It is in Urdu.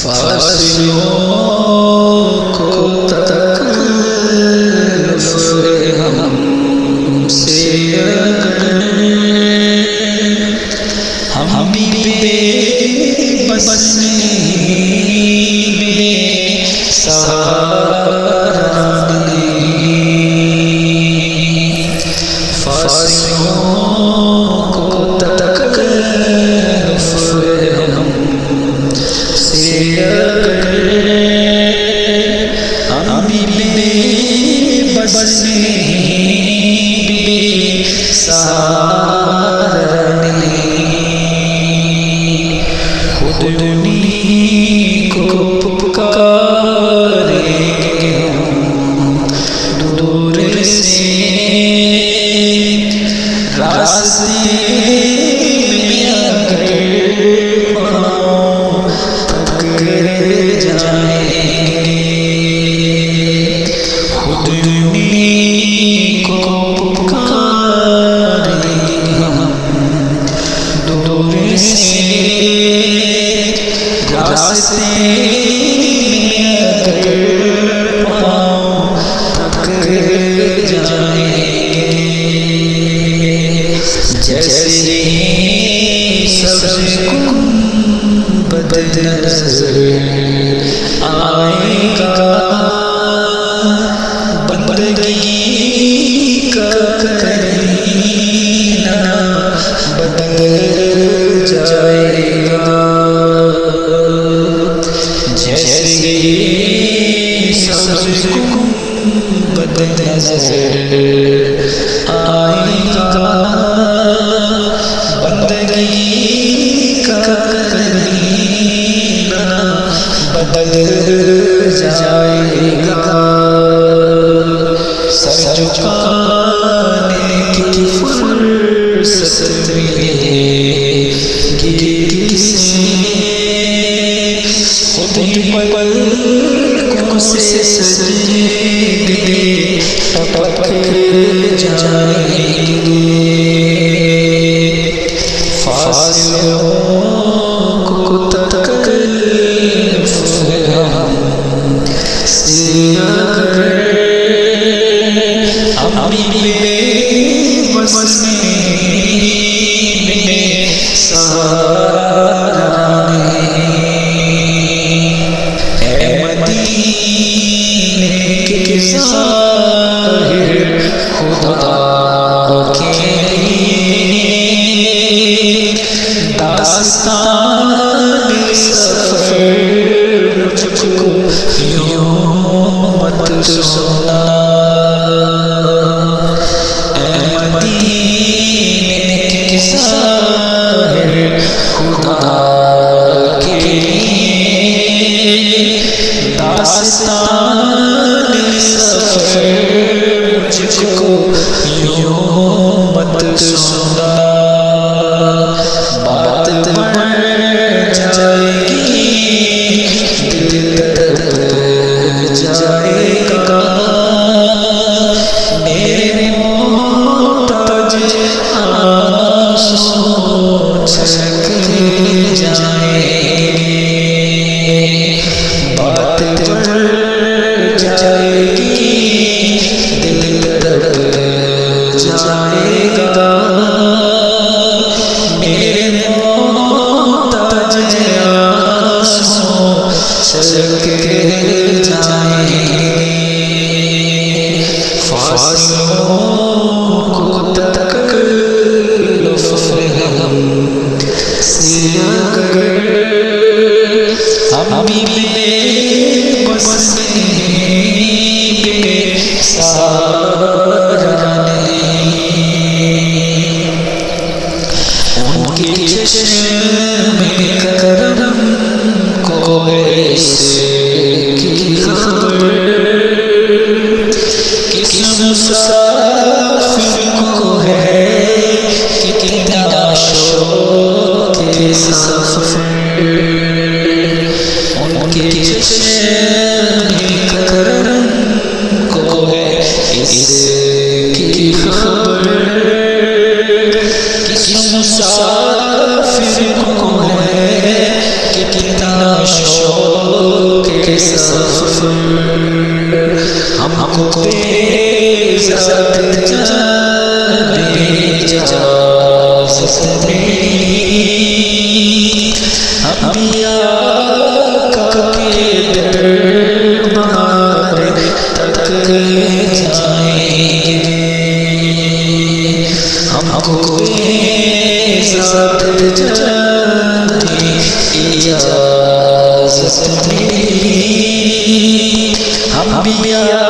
فاصلوں کو تکلف ہم سے اگر ہم بھی بے بس نہیں بے سہارا نہیں، فاصلوں کو تکلف ہم سے اگر ہم بھی بے بس نہیں بے سہارا نہیں، خود انہیں کو پکاریں گے ہم دور سے، راستے میں اگر پاؤں تھک جائیں گے، خود انہیں کو پکاریں گے ہم دور سے، راستے میں اگر پاؤں تھک جائیں گے، جیسے سبز گنبد نظر آئے گا، بندگی کا کرینہ بدل جائے گا، جیسے سبز گنبد نظر آئے گا، بندگی کا کرینہ بدل جائے گا، سر جھکانے کی فرصت ملے گی کسے، خود پلکوں سے سجدے ٹپک جائیں گے، فاصلوں کو تکلف ہم سے اگر ہم بھی بے بس نہیں بے سہارا نہیں، اے مدینے کے ظاہر خدا کے لیے داستان سفر مجھ کو یوں مت سنا، اے مدینے کے ظاہر خدا کے لیے داستان سفر مجھ کو یوں مت سنا، بات بڑھ جائے گی دل دھڑک جائے گا، میرے محتاج آنسو چھلک جائیں گے، بات بڑھ جائے گی دل دھڑک جائے گا، میرے محتاج آنسو چھلک جائیں گے، فاصلوں کو تکلف ہم سے اگر ہم بھی بے بس نہیں بے سہارا نہیں، ان کے چشم کرم کو ایسے کی خبر، کس مسافر کو ہے کتنا شوق سفر، ان کے چشم کرم کو ہے اس کی خبر، کس مسافر کو ہے کتنا شوق کے سفر ہم کو تیرے ساتھ جانے اجازت نہیں انبیاء کے دربار تک جائیں گے ہم کو تیرے ساتھ جانے اجازت نہیں انبیاء